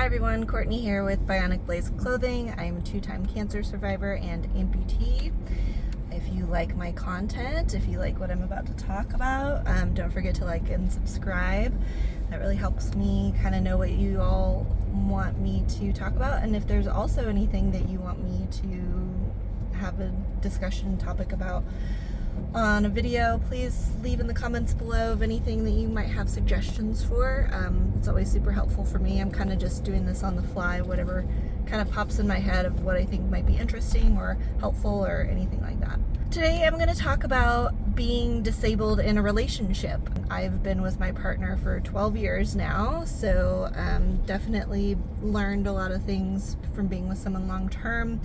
Hi everyone, Courtney here with Bionic Blaze clothing. I am a 2-time cancer survivor and amputee. If you like my content, if you like what I'm about to talk about, don't forget to like and subscribe. That really helps me kind of know what you all want me to talk about, and if there's also anything that you want me to have a discussion topic about on a video, please leave in the comments below of anything that you might have suggestions for. It's always super helpful for me. I'm kind of just doing this on the fly, whatever kind of pops in my head of what I think might be interesting or helpful or anything like that. Today I'm going to talk about being disabled in a relationship. I've been with my partner for 12 years now, so definitely learned a lot of things from being with someone long term.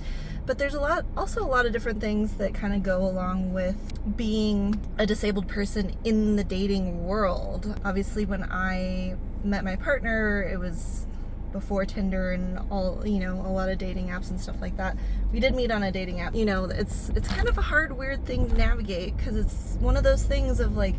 But there's also a lot of different things that kind of go along with being a disabled person in the dating world. Obviously, when I met my partner, it was before Tinder and all, a lot of dating apps and stuff like that. We did meet on a dating app. It's kind of a hard, weird thing to navigate, because it's one of those things of like,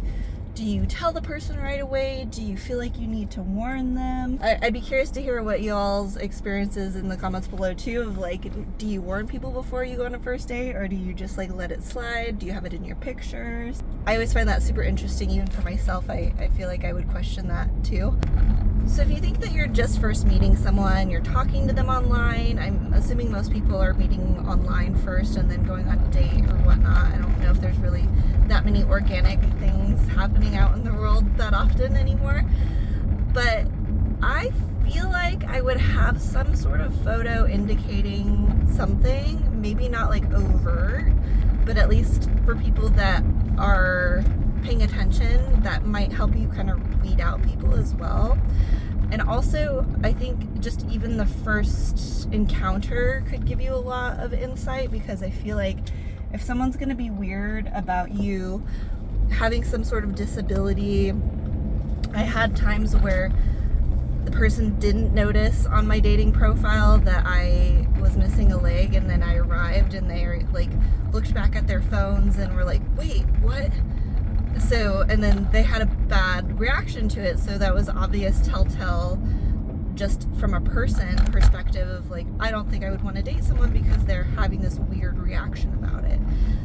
do you tell the person right away? Do you feel like you need to warn them? I'd be curious to hear what y'all's experiences in the comments below too, of like, do you warn people before you go on a first date, or do you just like let it slide? Do you have it in your pictures? I always find that super interesting. Even for myself, I feel like I would question that too. So if you think that you're just first meeting someone, you're talking to them online, I'm assuming most people are meeting online first and then going on a date or whatnot. I don't know if there's really that many organic things happening out in the world that often anymore. But I feel like I would have some sort of photo indicating something, maybe not like overt, but at least for people that are paying attention, that might help you kind of weed out people as well. And also, I think just even the first encounter could give you a lot of insight, because I feel like if someone's going to be weird about you having some sort of disability, I had times where the person didn't notice on my dating profile that I was missing a leg, and then I arrived and they like looked back at their phones and were like, wait, what? So, and then they had a bad reaction to it, so that was obvious telltale just from a person perspective of like, I don't think I would want to date someone because they're having this weird reaction about it.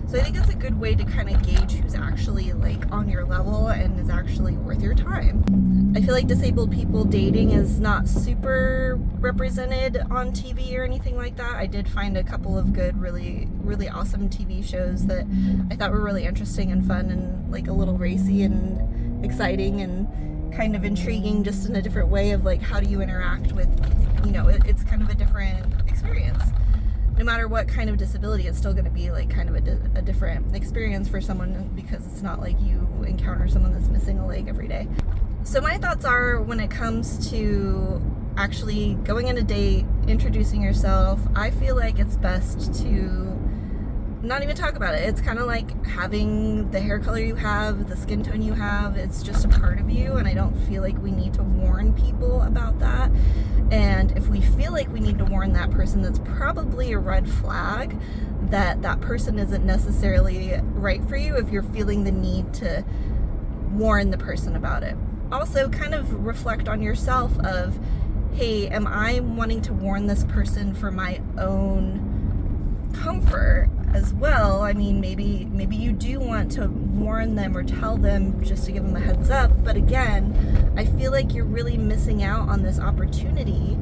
So I think it's a good way to kind of gauge who's actually like on your level and is actually worth your time. I feel like disabled people dating is not super represented on TV or anything like that. I did find a couple of good, really, really awesome TV shows that I thought were really interesting and fun and like a little racy and exciting and kind of intriguing, just in a different way of like, how do you interact with, it's kind of a different experience. No matter what kind of disability, it's still going to be like kind of a different experience for someone, because it's not like you encounter someone that's missing a leg every day. So my thoughts are, when it comes to actually going on a date, introducing yourself, I feel like it's best to not even talk about it. It's kind of like having the hair color you have, the skin tone you have. It's just a part of you, and I don't feel like we need to warn people about that. And if we feel like we need to warn that person, that's probably a red flag that that person isn't necessarily right for you, if you're feeling the need to warn the person about it. Also, kind of reflect on yourself of, hey, am I wanting to warn this person for my own comfort as well? I mean, maybe you do want to warn them or tell them just to give them a heads up, but again, I feel like you're really missing out on this opportunity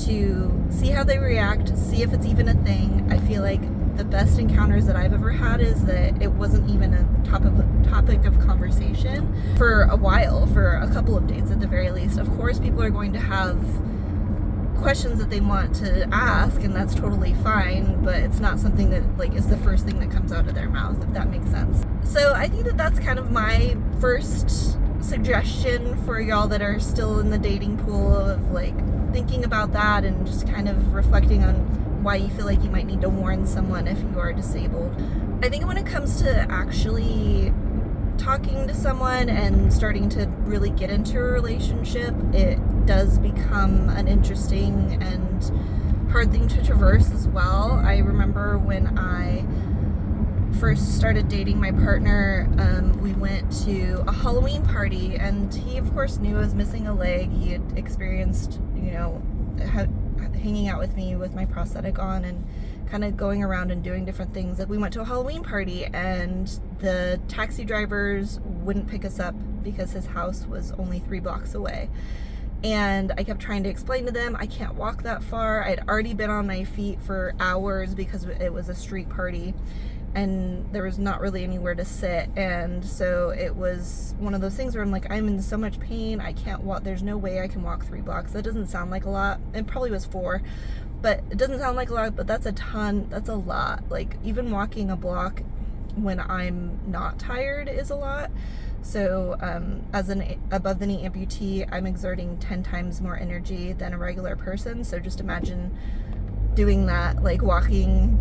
to see how they react, see if it's even a thing. I feel like the best encounters that I've ever had is that it wasn't even a topic of conversation for a while, for a couple of dates at the very least. Of course, people are going to have questions that they want to ask, and that's totally fine, but it's not something that like is the first thing that comes out of their mouth, if that makes sense. So I think that that's kind of my first suggestion for y'all that are still in the dating pool, of like thinking about that and just kind of reflecting on why you feel like you might need to warn someone if you are disabled. I think when it comes to actually talking to someone and starting to really get into a relationship, it does become an interesting and hard thing to traverse as well. I remember when I first started dating my partner, we went to a Halloween party, and he of course knew I was missing a leg. He had experienced, hanging out with me with my prosthetic on and kind of going around and doing different things. Like we went to a Halloween party and the taxi drivers wouldn't pick us up because his house was only 3 blocks away. And I kept trying to explain to them, I can't walk that far. I'd already been on my feet for hours because it was a street party and there was not really anywhere to sit. And so it was one of those things where I'm like, I'm in so much pain, I can't walk. There's no way I can walk 3 blocks. That doesn't sound like a lot. It probably was 4, but it doesn't sound like a lot, but that's a ton. That's a lot. Like even walking a block when I'm not tired is a lot. So as an above the knee amputee, I'm exerting 10 times more energy than a regular person. So just imagine doing that, like walking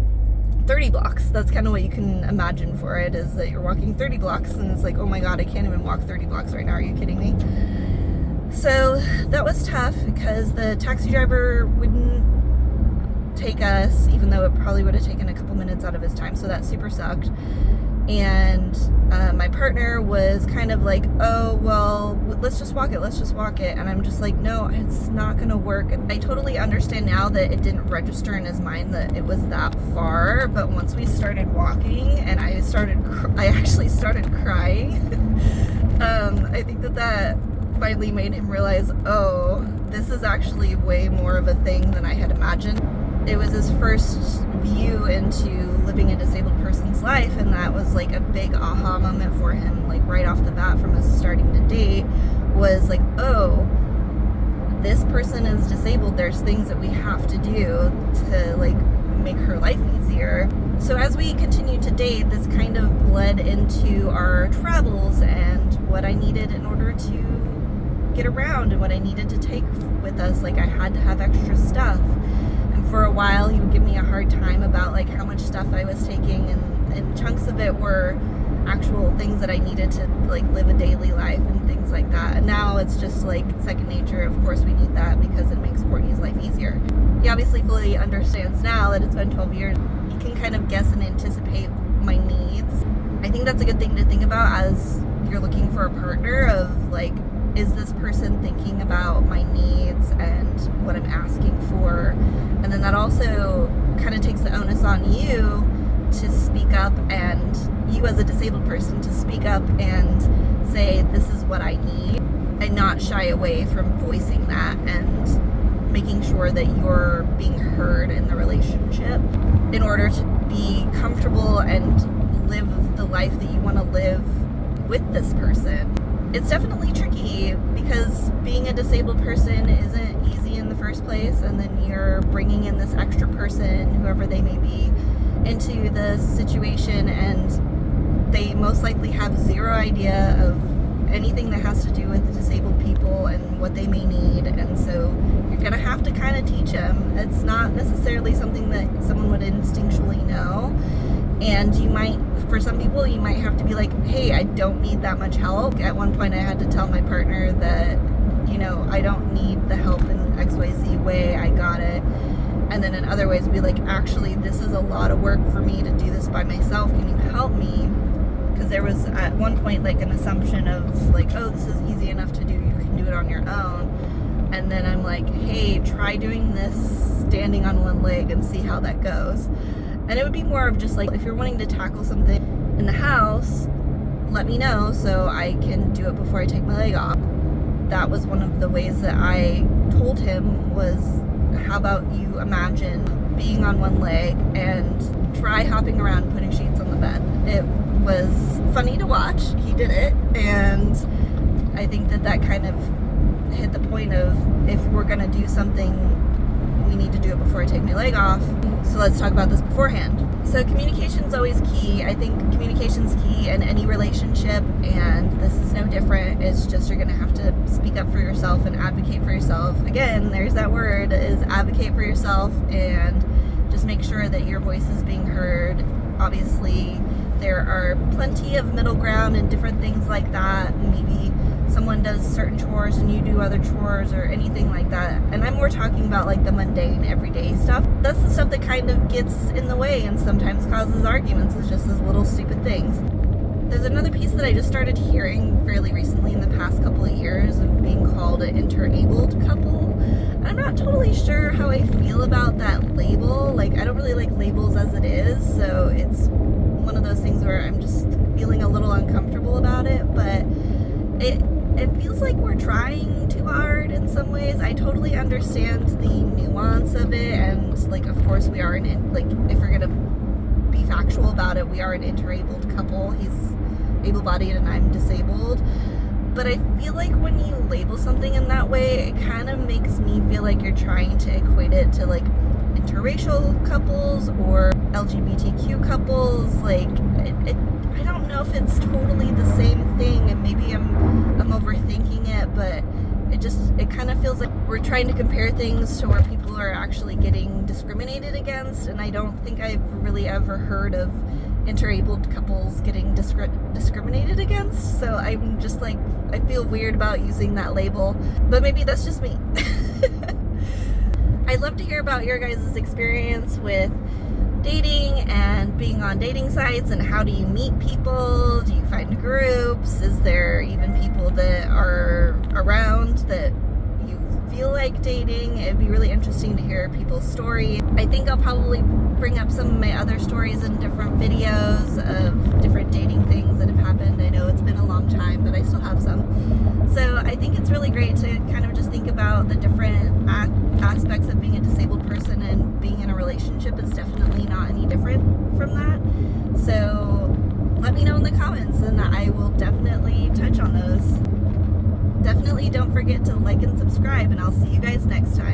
30 blocks. That's kind of what you can imagine for it, is that you're walking 30 blocks and it's like, oh my God, I can't even walk 30 blocks right now. Are you kidding me? So that was tough because the taxi driver wouldn't take us, even though it probably would have taken a couple minutes out of his time. So that super sucked. And my partner was kind of like, oh, well, let's just walk it. And I'm just like, no, it's not gonna work. I totally understand now that it didn't register in his mind that it was that far, but once we started walking and I actually started crying, I think that finally made him realize, oh, this is actually way more of a thing than I had imagined. It was his first view into living a disabled person's life, and that was like a big aha moment for him, like right off the bat from us starting to date, was like, oh, this person is disabled. There's things that we have to do to like make her life easier. So as we continued to date, this kind of bled into our travels and what I needed in order to get around and what I needed to take with us. Like I had to have extra stuff. For a while he would give me a hard time about like how much stuff I was taking, and chunks of it were actual things that I needed to like live a daily life and things like that. And now it's just like second nature. Of course we need that because it makes Courtney's life easier. He obviously fully understands now that it's been 12 years. He can kind of guess and anticipate my needs. I think that's a good thing to think about as you're looking for a partner, of like, is this person thinking about my needs and what I'm asking for? And then that also kind of takes the onus on you to speak up, and you as a disabled person to speak up and say, this is what I need, and not shy away from voicing that and making sure that you're being heard in the relationship in order to be comfortable and live the life that you want to live with this person. It's definitely tricky because being a disabled person isn't easy in the first place, and then you're bringing in this extra person, whoever they may be, into the situation, and they most likely have zero idea of anything that has to do with disabled people and what they may need. And so you're gonna have to kind of teach them. It's not necessarily something that someone would instinctually know. And you might, for some people, you might have to be like, hey, I don't need that much help. At one point I had to tell my partner that, you know, I don't need the help in XYZ way, I got it. And then in other ways be like, actually, this is a lot of work for me to do this by myself. Can you help me? Because there was at one point like an assumption of like, oh, this is easy enough to do, you can do it on your own. And then I'm like, hey, try doing this standing on one leg and see how that goes. And it would be more of just like, if you're wanting to tackle something in the house, let me know so I can do it before I take my leg off. That was one of the ways that I told him was, how about you imagine being on one leg and try hopping around putting sheets on the bed. It was funny to watch. He did it. And I think that kind of hit the point of, if we're going to do something, we need to do it before I take my leg off. So let's talk about this beforehand. So communication's always key. I think communication's key in any relationship, and this is no different. It's just you're gonna have to speak up for yourself and advocate for yourself. Again, there's that word, is advocate for yourself, and just make sure that your voice is being heard. Obviously, there are plenty of middle ground and different things like that. Maybe someone does certain chores and you do other chores or anything like that. And I'm more talking about like the mundane, everyday stuff. That's the stuff that kind of gets in the way and sometimes causes arguments. It's just those little stupid things. There's another piece that I just started hearing fairly recently in the past couple of years of being called an interabled couple. And I'm not totally sure how I feel about that label. Like, I don't really like labels as it is, so it's one of those things where I'm just feeling a little uncomfortable about it, but it feels like we're trying too hard in some ways. I totally understand the nuance of it, and like, of course we are like, if we're gonna be factual about it, we are an interabled couple. He's able-bodied and I'm disabled. But I feel like when you label something in that way, it kind of makes me feel like you're trying to equate it to like interracial couples or LGBTQ couples. Like, I don't know if it's totally the same thing, and maybe I'm overthinking it, but it kind of feels like we're trying to compare things to where people are actually getting discriminated against, and I don't think I've really ever heard of interabled couples getting discriminated against. So I'm just like, I feel weird about using that label, but maybe that's just me. I'd love to hear about your guys' experience with dating and being on dating sites, and how do you meet people? Do you find groups? Is there even people that are around that you feel like dating? It'd be really interesting to hear people's stories. I think I'll probably bring up some of my other stories in different videos of different dating things that have happened. I know it's been a long time, but I still have some. So I think it's really great to kind of just think about the different aspects of being a disabled person, and being in a relationship is definitely not any different from that. So let me know in the comments, and I will definitely touch on those. Definitely don't forget to like and subscribe, and I'll see you guys next time.